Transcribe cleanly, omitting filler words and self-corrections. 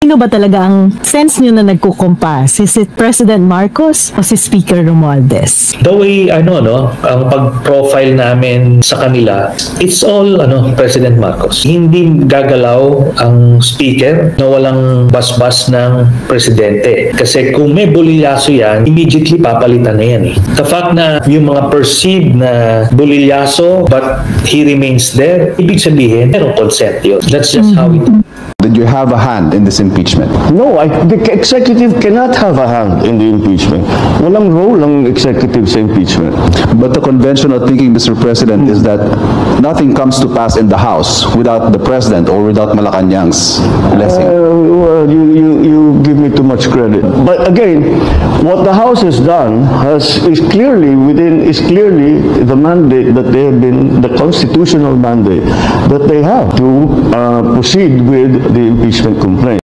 Sino ba talaga ang sense nyo na nagkukumpa? Si President Marcos o si Speaker Romualdez? The way, ang pag-profile namin sa kanila, it's all, President Marcos. Hindi gagalaw ang speaker na walang basbas ng presidente. Kasi kung may bulilyaso yan, immediately papalitan na yan eh. The fact na yung mga perceived na bulilyaso but he remains there, ibig sabihin, merong consent yun. That's just how it is. Did you have a hand in this impeachment? No, the executive cannot have a hand in the impeachment. Walang role ng executive sa impeachment. But the conventional thinking, Mr. President, is that nothing comes to pass in the House without the President or without Malacanang's blessing. Well, you give me too much credit. But again, what the House has done is clearly the mandate that they have been, the constitutional mandate that they have to proceed with the impeachment complaint.